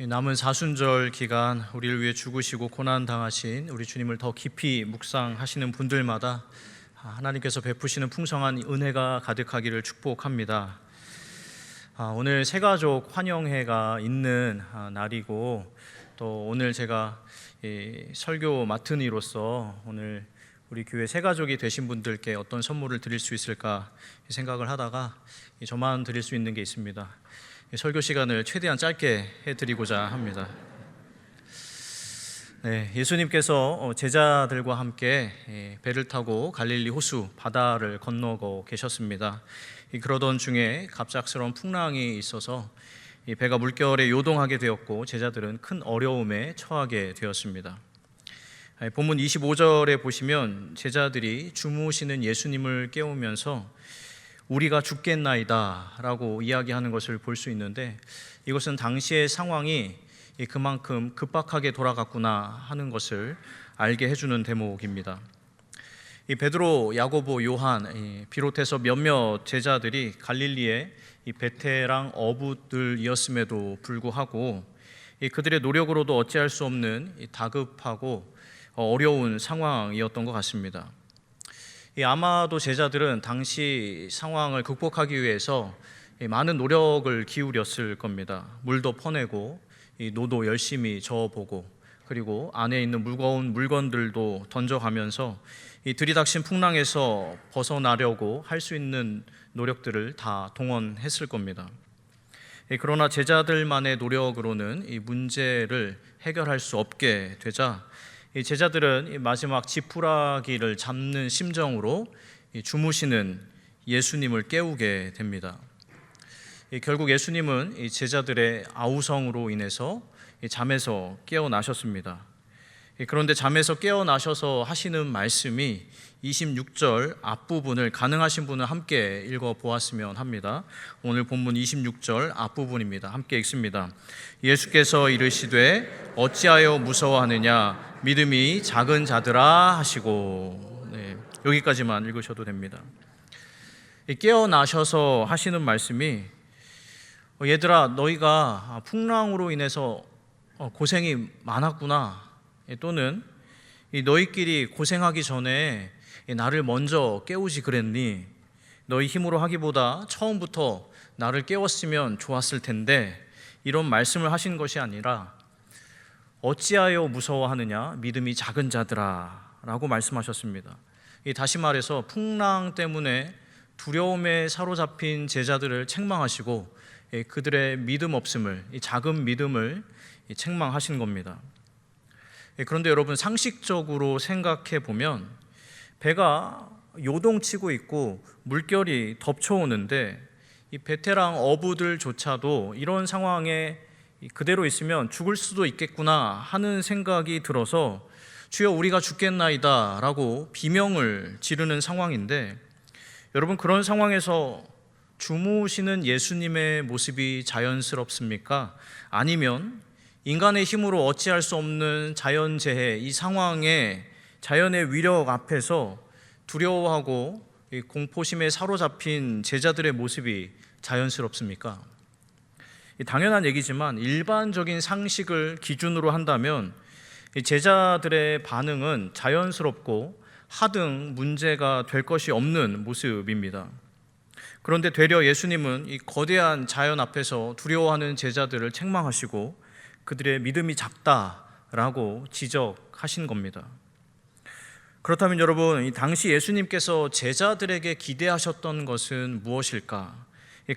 남은 사순절 기간 우리를 위해 죽으시고 고난 당하신 우리 주님을 더 깊이 묵상하시는 분들마다 하나님께서 베푸시는 풍성한 은혜가 가득하기를 축복합니다. 오늘 새가족 환영회가 있는 날이고, 또 오늘 제가 설교 맡은 이로서 오늘 우리 교회 새가족이 되신 분들께 어떤 선물을 드릴 수 있을까 생각을 하다가 저만 드릴 수 있는 게 있습니다. 설교 시간을 최대한 짧게 해드리고자 합니다. 예수님께서 제자들과 함께 배를 타고 갈릴리 호수 바다를 건너고 계셨습니다. 그러던 중에 갑작스러운 풍랑이 있어서 배가 물결에 요동하게 되었고, 제자들은 큰 어려움에 처하게 되었습니다. 본문 25절에 보시면 제자들이 주무시는 예수님을 깨우면서 우리가 죽겠나이다 라고 이야기하는 것을 볼 수 있는데, 이것은 당시의 상황이 그만큼 급박하게 돌아갔구나 하는 것을 알게 해주는 대목입니다. 이 베드로, 야고보, 요한 비롯해서 몇몇 제자들이 갈릴리의 베테랑 어부들이었음에도 불구하고 그들의 노력으로도 어찌할 수 없는 다급하고 어려운 상황이었던 것 같습니다. 아마도 제자들은 당시 상황을 극복하기 위해서 많은 노력을 기울였을 겁니다. 물도 퍼내고 노도 열심히 저어보고, 그리고 안에 있는 무거운 물건들도 던져가면서 이 들이닥친 풍랑에서 벗어나려고 할 수 있는 노력들을 다 동원했을 겁니다. 그러나 제자들만의 노력으로는 이 문제를 해결할 수 없게 되자 이 제자들은 마지막 지푸라기를 잡는 심정으로 주무시는 예수님을 깨우게 됩니다. 결국 예수님은 이 제자들의 아우성으로 인해서 잠에서 깨어나셨습니다. 그런데 잠에서 깨어나셔서 하시는 말씀이 26절 앞부분을 가능하신 분은 함께 읽어보았으면 합니다. 오늘 본문 26절 앞부분입니다. 함께 읽습니다. 예수께서 이르시되 어찌하여 무서워하느냐, 믿음이 작은 자들아 하시고. 여기까지만 읽으셔도 됩니다. 깨어나셔서 하시는 말씀이, 얘들아 너희가 풍랑으로 인해서 고생이 많았구나, 또는 너희끼리 고생하기 전에 나를 먼저 깨우지 그랬니? 너희 힘으로 하기보다 처음부터 나를 깨웠으면 좋았을 텐데, 이런 말씀을 하신 것이 아니라 어찌하여 무서워하느냐, 믿음이 작은 자들아 라고 말씀하셨습니다. 다시 말해서 풍랑 때문에 두려움에 사로잡힌 제자들을 책망하시고 그들의 믿음 없음을, 이 작은 믿음을 책망하신 겁니다. 그런데 여러분, 상식적으로 생각해 보면 배가 요동치고 있고 물결이 덮쳐오는데 이 베테랑 어부들조차도 이런 상황에 그대로 있으면 죽을 수도 있겠구나 하는 생각이 들어서 주여 우리가 죽겠나이다 라고 비명을 지르는 상황인데, 여러분, 그런 상황에서 주무시는 예수님의 모습이 자연스럽습니까? 아니면 인간의 힘으로 어찌할 수 없는 자연재해, 이 상황에 자연의 위력 앞에서 두려워하고 공포심에 사로잡힌 제자들의 모습이 자연스럽습니까? 당연한 얘기지만 일반적인 상식을 기준으로 한다면 제자들의 반응은 자연스럽고 하등 문제가 될 것이 없는 모습입니다. 그런데 되려 예수님은 이 거대한 자연 앞에서 두려워하는 제자들을 책망하시고 그들의 믿음이 작다라고 지적하신 겁니다. 그렇다면 여러분, 이 당시 예수님께서 제자들에게 기대하셨던 것은 무엇일까?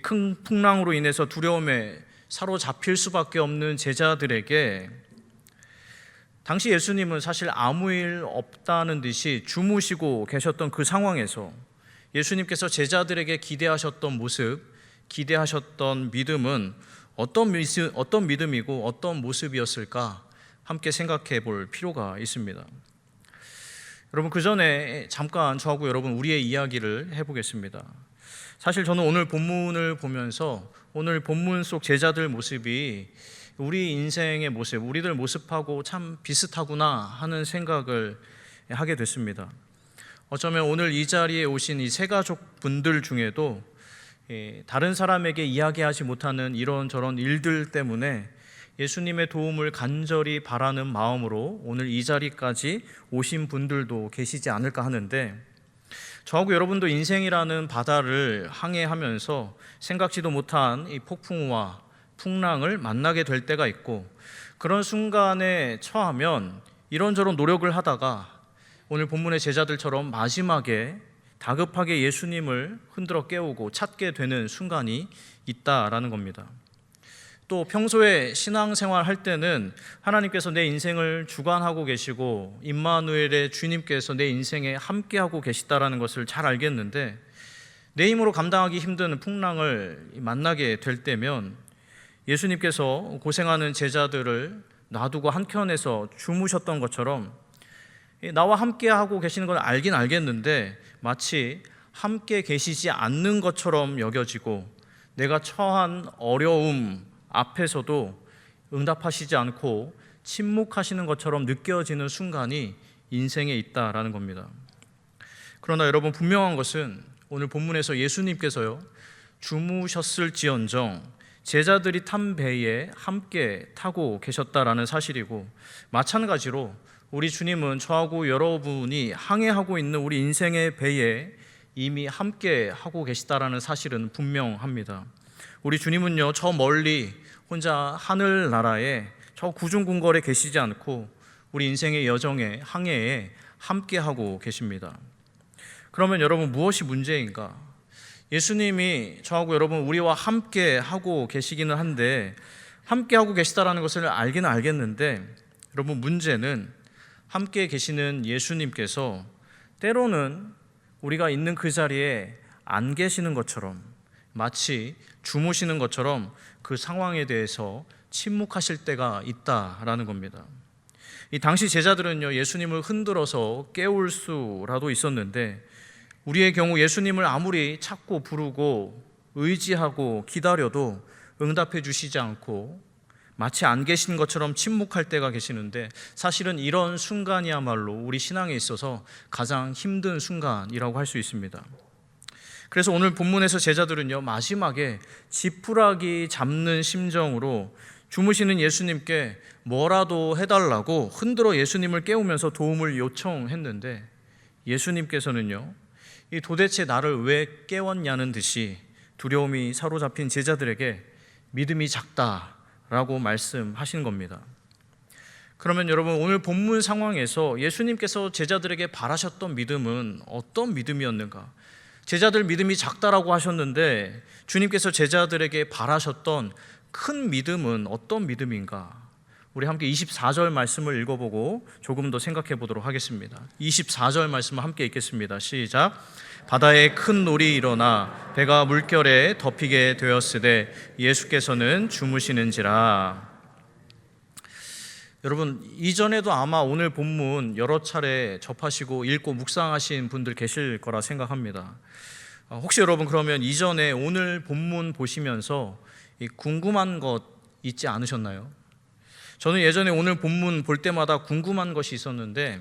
큰 풍랑으로 인해서 두려움에 사로잡힐 수밖에 없는 제자들에게 당시 예수님은 사실 아무 일 없다는 듯이 주무시고 계셨던 그 상황에서 예수님께서 제자들에게 기대하셨던 모습, 기대하셨던 믿음은 어떤 믿음이고 어떤 모습이었을까 함께 생각해 볼 필요가 있습니다. 여러분, 그 전에 잠깐 저하고 여러분 우리의 이야기를 해보겠습니다. 사실 저는 오늘 본문을 보면서 오늘 본문 속 제자들 모습이 우리 인생의 모습, 우리들 모습하고 참 비슷하구나 하는 생각을 하게 됐습니다. 어쩌면 오늘 이 자리에 오신 이 새가족 분들 중에도 다른 사람에게 이야기하지 못하는 이런저런 일들 때문에 예수님의 도움을 간절히 바라는 마음으로 오늘 이 자리까지 오신 분들도 계시지 않을까 하는데, 저하고 여러분도 인생이라는 바다를 항해하면서 생각지도 못한 이 폭풍우와 풍랑을 만나게 될 때가 있고, 그런 순간에 처하면 이런저런 노력을 하다가 오늘 본문의 제자들처럼 마지막에 다급하게 예수님을 흔들어 깨우고 찾게 되는 순간이 있다라는 겁니다. 또 평소에 신앙생활 할 때는 하나님께서 내 인생을 주관하고 계시고 임마누엘의 주님께서 내 인생에 함께하고 계시다라는 것을 잘 알겠는데, 내 힘으로 감당하기 힘든 풍랑을 만나게 될 때면 예수님께서 고생하는 제자들을 놔두고 한켠에서 주무셨던 것처럼 나와 함께하고 계시는 걸 알긴 알겠는데 마치 함께 계시지 않는 것처럼 여겨지고, 내가 처한 어려움 앞에서도 응답하시지 않고 침묵하시는 것처럼 느껴지는 순간이 인생에 있다라는 겁니다. 그러나 여러분, 분명한 것은 오늘 본문에서 예수님께서요, 주무셨을지언정 제자들이 탄 배에 함께 타고 계셨다라는 사실이고, 마찬가지로 우리 주님은 저하고 여러분이 항해하고 있는 우리 인생의 배에 이미 함께 하고 계시다라는 사실은 분명합니다. 우리 주님은요, 저 멀리 혼자 하늘나라에 저 구중궁궐에 계시지 않고 우리 인생의 여정에, 항해에 함께 하고 계십니다. 그러면 여러분, 무엇이 문제인가? 예수님이 저하고 여러분 우리와 함께 하고 계시기는 한데, 함께 하고 계시다라는 것을 알기는 알겠는데, 여러분, 문제는 함께 계시는 예수님께서 때로는 우리가 있는 그 자리에 안 계시는 것처럼, 마치 주무시는 것처럼 그 상황에 대해서 침묵하실 때가 있다라는 겁니다. 이 당시 제자들은요, 예수님을 흔들어서 깨울 수라도 있었는데, 우리의 경우 예수님을 아무리 찾고 부르고 의지하고 기다려도 응답해 주시지 않고 마치 안 계신 것처럼 침묵할 때가 계시는데, 사실은 이런 순간이야말로 우리 신앙에 있어서 가장 힘든 순간이라고 할 수 있습니다. 그래서 오늘 본문에서 제자들은요, 마지막에 지푸라기 잡는 심정으로 주무시는 예수님께 뭐라도 해달라고 흔들어 예수님을 깨우면서 도움을 요청했는데, 예수님께서는요, 이 도대체 나를 왜 깨웠냐는 듯이 두려움이 사로잡힌 제자들에게 믿음이 작다라고 말씀하신 겁니다. 그러면 여러분, 오늘 본문 상황에서 예수님께서 제자들에게 바라셨던 믿음은 어떤 믿음이었는가? 제자들 믿음이 작다라고 하셨는데 주님께서 제자들에게 바라셨던 큰 믿음은 어떤 믿음인가? 우리 함께 24절 말씀을 읽어보고 조금 더 생각해 보도록 하겠습니다. 24절 말씀을 함께 읽겠습니다. 시작. 바다에 큰 놀이 일어나 배가 물결에 덮이게 되었으되 예수께서는 주무시는지라. 여러분, 이전에도 아마 오늘 본문 여러 차례 접하시고 읽고 묵상하신 분들 계실 거라 생각합니다. 혹시 여러분, 그러면 이전에 오늘 본문 보시면서 궁금한 것 있지 않으셨나요? 저는 예전에 오늘 본문 볼 때마다 궁금한 것이 있었는데,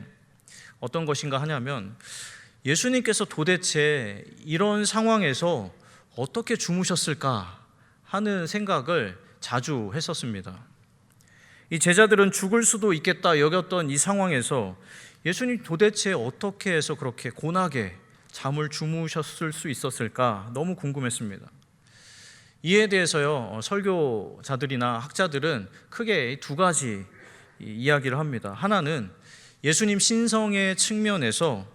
어떤 것인가 하냐면 예수님께서 도대체 이런 상황에서 어떻게 주무셨을까 하는 생각을 자주 했었습니다. 이 제자들은 죽을 수도 있겠다 여겼던 이 상황에서 예수님 도대체 어떻게 해서 그렇게 고나게 잠을 주무셨을 수 있었을까 너무 궁금했습니다. 이에 대해서요, 설교자들이나 학자들은 크게 두 가지 이야기를 합니다. 하나는 예수님 신성의 측면에서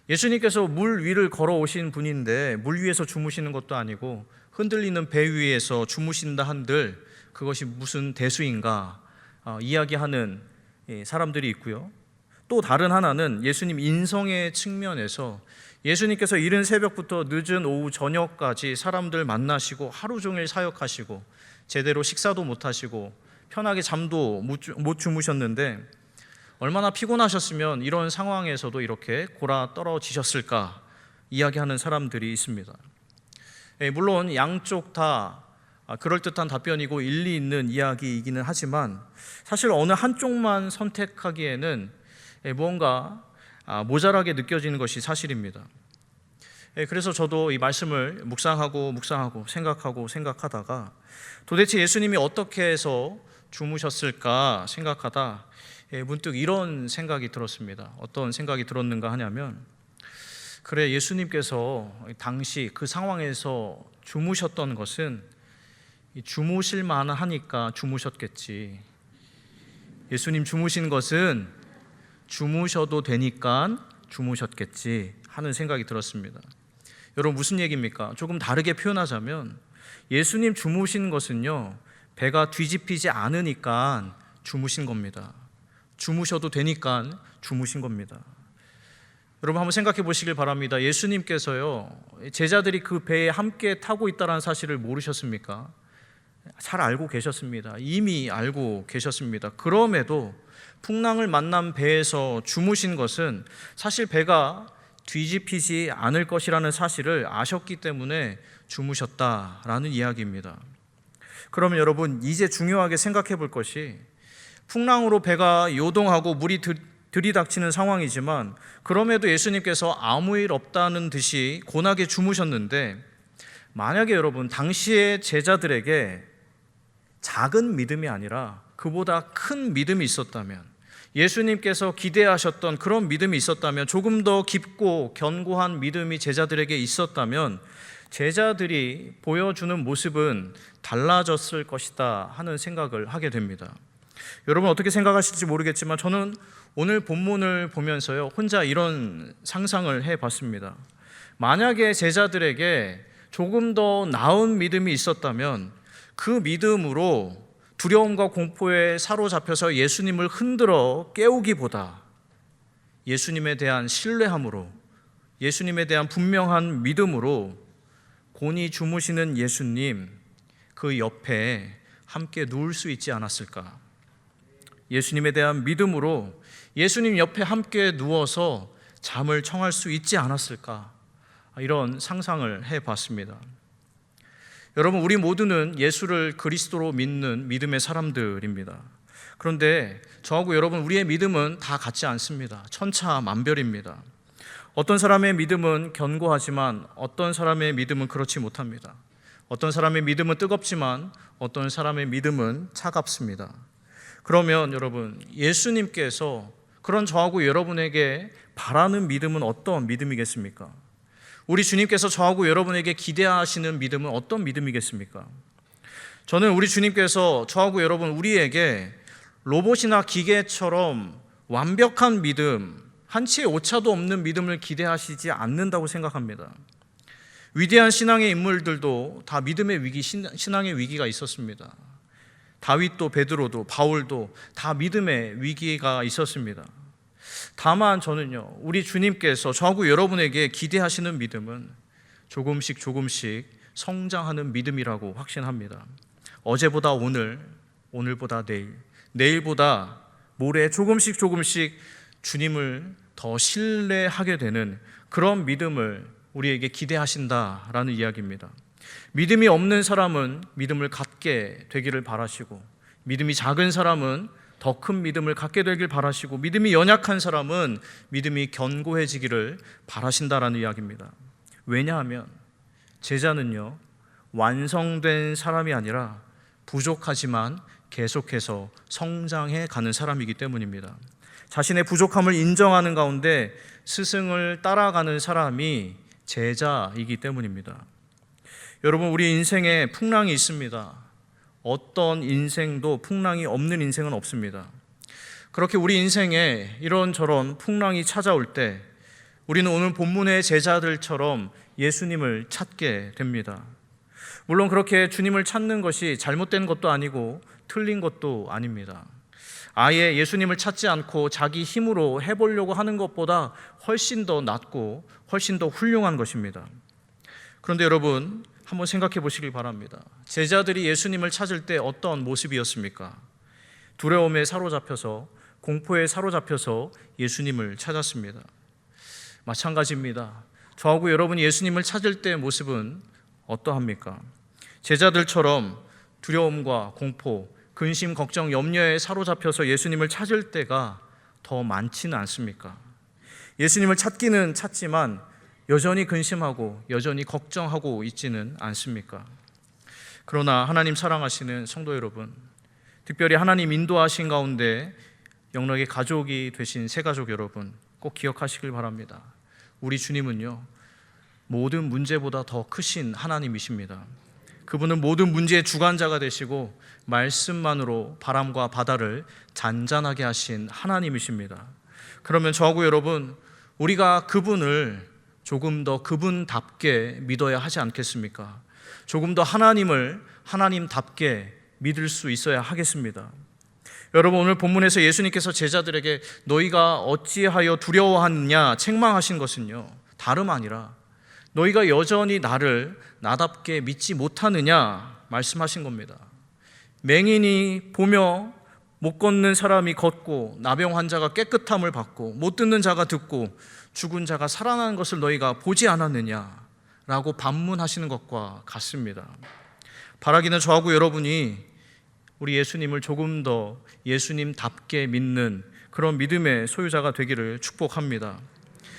예수님께서 물 위를 걸어오신 분인데 물 위에서 주무시는 것도 아니고 흔들리는 배 위에서 주무신다 한들 그것이 무슨 대수인가 이야기하는 사람들이 있고요. 또 다른 하나는 예수님 인성의 측면에서 예수님께서 이른 새벽부터 늦은 오후 저녁까지 사람들 만나시고 하루 종일 사역하시고 제대로 식사도 못 하시고 편하게 잠도 못 주무셨는데 얼마나 피곤하셨으면 이런 상황에서도 이렇게 골아 떨어지셨을까 이야기하는 사람들이 있습니다. 물론 양쪽 다 그럴듯한 답변이고 일리 있는 이야기이기는 하지만 사실 어느 한쪽만 선택하기에는 무언가 모자라게 느껴지는 것이 사실입니다. 그래서 저도 이 말씀을 묵상하고 생각하다가 도대체 예수님이 어떻게 해서 주무셨을까 생각하다 문득 이런 생각이 들었습니다. 어떤 생각이 들었는가 하냐면, 그래, 예수님께서 당시 그 상황에서 주무셨던 것은 주무실 만하니까 주무셨겠지. 예수님 주무신 것은 주무셔도 되니까 주무셨겠지 하는 생각이 들었습니다. 여러분, 무슨 얘기입니까? 조금 다르게 표현하자면 예수님 주무신 것은요, 배가 뒤집히지 않으니까 주무신 겁니다. 주무셔도 되니까 주무신 겁니다. 여러분, 한번 생각해 보시길 바랍니다. 예수님께서요, 제자들이 그 배에 함께 타고 있다는 사실을 모르셨습니까? 잘 알고 계셨습니다. 이미 알고 계셨습니다. 그럼에도 풍랑을 만난 배에서 주무신 것은 사실 배가 뒤집히지 않을 것이라는 사실을 아셨기 때문에 주무셨다라는 이야기입니다. 그러면 여러분, 이제 중요하게 생각해 볼 것이, 풍랑으로 배가 요동하고 물이 들이닥치는 상황이지만 그럼에도 예수님께서 아무 일 없다는 듯이 고나게 주무셨는데, 만약에 여러분 당시의 제자들에게 작은 믿음이 아니라 그보다 큰 믿음이 있었다면, 예수님께서 기대하셨던 그런 믿음이 있었다면, 조금 더 깊고 견고한 믿음이 제자들에게 있었다면 제자들이 보여주는 모습은 달라졌을 것이다 하는 생각을 하게 됩니다. 여러분, 어떻게 생각하실지 모르겠지만 저는 오늘 본문을 보면서요, 혼자 이런 상상을 해봤습니다. 만약에 제자들에게 조금 더 나은 믿음이 있었다면 그 믿음으로 두려움과 공포에 사로잡혀서 예수님을 흔들어 깨우기보다 예수님에 대한 신뢰함으로, 예수님에 대한 분명한 믿음으로 곤히 주무시는 예수님 그 옆에 함께 누울 수 있지 않았을까? 예수님에 대한 믿음으로 예수님 옆에 함께 누워서 잠을 청할 수 있지 않았을까? 이런 상상을 해봤습니다. 여러분, 우리 모두는 예수를 그리스도로 믿는 믿음의 사람들입니다. 그런데 저하고 여러분, 우리의 믿음은 다 같지 않습니다. 천차만별입니다. 어떤 사람의 믿음은 견고하지만 어떤 사람의 믿음은 그렇지 못합니다. 어떤 사람의 믿음은 뜨겁지만 어떤 사람의 믿음은 차갑습니다. 그러면 여러분, 예수님께서 그런 저하고 여러분에게 바라는 믿음은 어떤 믿음이겠습니까? 우리 주님께서 저하고 여러분에게 기대하시는 믿음은 어떤 믿음이겠습니까? 저는 우리 주님께서 저하고 여러분, 우리에게 로봇이나 기계처럼 완벽한 믿음, 한치의 오차도 없는 믿음을 기대하시지 않는다고 생각합니다. 위대한 신앙의 인물들도 다 믿음의 위기, 신앙의 위기가 있었습니다. 다윗도, 베드로도, 바울도 다 믿음의 위기가 있었습니다. 다만 저는요, 우리 주님께서 저하고 여러분에게 기대하시는 믿음은 조금씩 성장하는 믿음이라고 확신합니다. 어제보다 오늘, 오늘보다 내일, 내일보다 모레 조금씩 주님을 더 신뢰하게 되는 그런 믿음을 우리에게 기대하신다라는 이야기입니다. 믿음이 없는 사람은 믿음을 갖게 되기를 바라시고, 믿음이 작은 사람은 더 큰 믿음을 갖게 되길 바라시고, 믿음이 연약한 사람은 믿음이 견고해지기를 바라신다라는 이야기입니다. 왜냐하면 제자는요, 완성된 사람이 아니라 부족하지만 계속해서 성장해 가는 사람이기 때문입니다. 자신의 부족함을 인정하는 가운데 스승을 따라가는 사람이 제자이기 때문입니다. 여러분, 우리 인생에 풍랑이 있습니다. 어떤 인생도 풍랑이 없는 인생은 없습니다. 그렇게 우리 인생에 이런저런 풍랑이 찾아올 때 우리는 오늘 본문의 제자들처럼 예수님을 찾게 됩니다. 물론 그렇게 주님을 찾는 것이 잘못된 것도 아니고 틀린 것도 아닙니다. 아예 예수님을 찾지 않고 자기 힘으로 해보려고 하는 것보다 훨씬 더 낫고 훨씬 더 훌륭한 것입니다. 그런데 여러분, 한번 생각해 보시길 바랍니다. 제자들이 예수님을 찾을 때 어떤 모습이었습니까? 두려움에 사로잡혀서, 공포에 사로잡혀서 예수님을 찾았습니다. 마찬가지입니다. 저하고 여러분이 예수님을 찾을 때의 모습은 어떠합니까? 제자들처럼 두려움과 공포, 근심, 걱정, 염려에 사로잡혀서 예수님을 찾을 때가 더 많지는 않습니까? 예수님을 찾기는 찾지만 여전히 근심하고 여전히 걱정하고 있지는 않습니까? 그러나 하나님 사랑하시는 성도 여러분, 특별히 하나님 인도하신 가운데 영락의 가족이 되신 새가족 여러분, 꼭 기억하시길 바랍니다. 우리 주님은요, 모든 문제보다 더 크신 하나님이십니다. 그분은 모든 문제의 주관자가 되시고 말씀만으로 바람과 바다를 잔잔하게 하신 하나님이십니다. 그러면 저하고 여러분, 우리가 그분을 조금 더 그분답게 믿어야 하지 않겠습니까? 조금 더 하나님을 하나님답게 믿을 수 있어야 하겠습니다. 여러분, 오늘 본문에서 예수님께서 제자들에게 너희가 어찌하여 두려워하느냐 책망하신 것은요, 다름 아니라 너희가 여전히 나를 나답게 믿지 못하느냐 말씀하신 겁니다. 맹인이 보며 못 걷는 사람이 걷고 나병 환자가 깨끗함을 받고 못 듣는 자가 듣고 죽은 자가 살아나는 것을 너희가 보지 않았느냐라고 반문하시는 것과 같습니다. 바라기는 저하고 여러분이 우리 예수님을 조금 더 예수님답게 믿는 그런 믿음의 소유자가 되기를 축복합니다.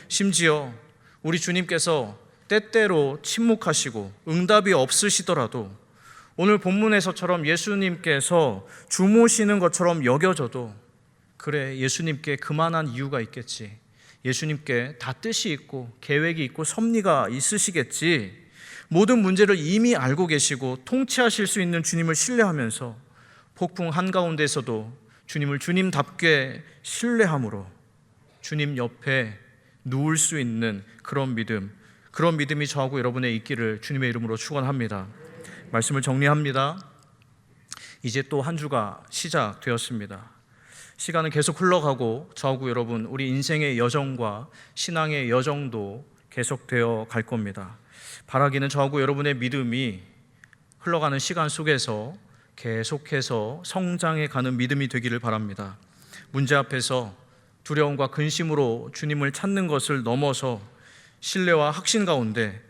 심지어 우리 주님께서 때때로 침묵하시고 응답이 없으시더라도 오늘 본문에서처럼 예수님께서 주무시는 것처럼 여겨져도 그래, 예수님께 그만한 이유가 있겠지, 예수님께 다 뜻이 있고 계획이 있고 섭리가 있으시겠지, 모든 문제를 이미 알고 계시고 통치하실 수 있는 주님을 신뢰하면서 폭풍 한가운데서도 주님을 주님답게 신뢰함으로 주님 옆에 누울 수 있는 그런 믿음, 그런 믿음이 저하고 여러분의 있기를 주님의 이름으로 축원합니다. 말씀을 정리합니다. 이제 또 한 주가 시작되었습니다. 시간은 계속 흘러가고 저하고 여러분, 우리 인생의 여정과 신앙의 여정도 계속되어 갈 겁니다. 바라기는 저하고 여러분의 믿음이 흘러가는 시간 속에서 계속해서 성장해 가는 믿음이 되기를 바랍니다. 문제 앞에서 두려움과 근심으로 주님을 찾는 것을 넘어서 신뢰와 확신 가운데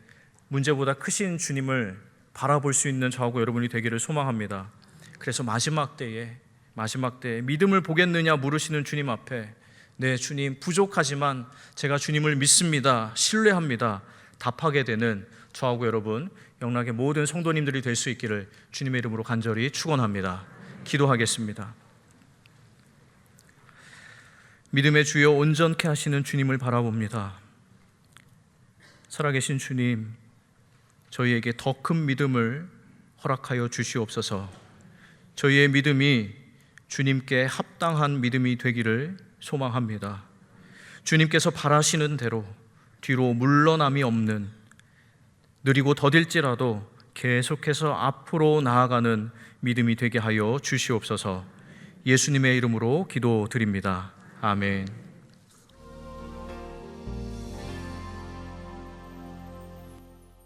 문제보다 크신 주님을 바라볼 수 있는 저하고 여러분이 되기를 소망합니다. 그래서 마지막 때에 믿음을 보겠느냐 물으시는 주님 앞에 네 주님, 부족하지만 제가 주님을 믿습니다, 신뢰합니다 답하게 되는 저하고 여러분, 영락의 모든 성도님들이 될 수 있기를 주님의 이름으로 간절히 축원합니다. 기도하겠습니다. 믿음의 주여, 온전케 하시는 주님을 바라봅니다. 살아계신 주님, 저희에게 더 큰 믿음을 허락하여 주시옵소서. 저희의 믿음이 주님께 합당한 믿음이 되기를 소망합니다. 주님께서 바라시는 대로 뒤로 물러남이 없는, 느리고 더딜지라도 계속해서 앞으로 나아가는 믿음이 되게 하여 주시옵소서. 예수님의 이름으로 기도드립니다. 아멘.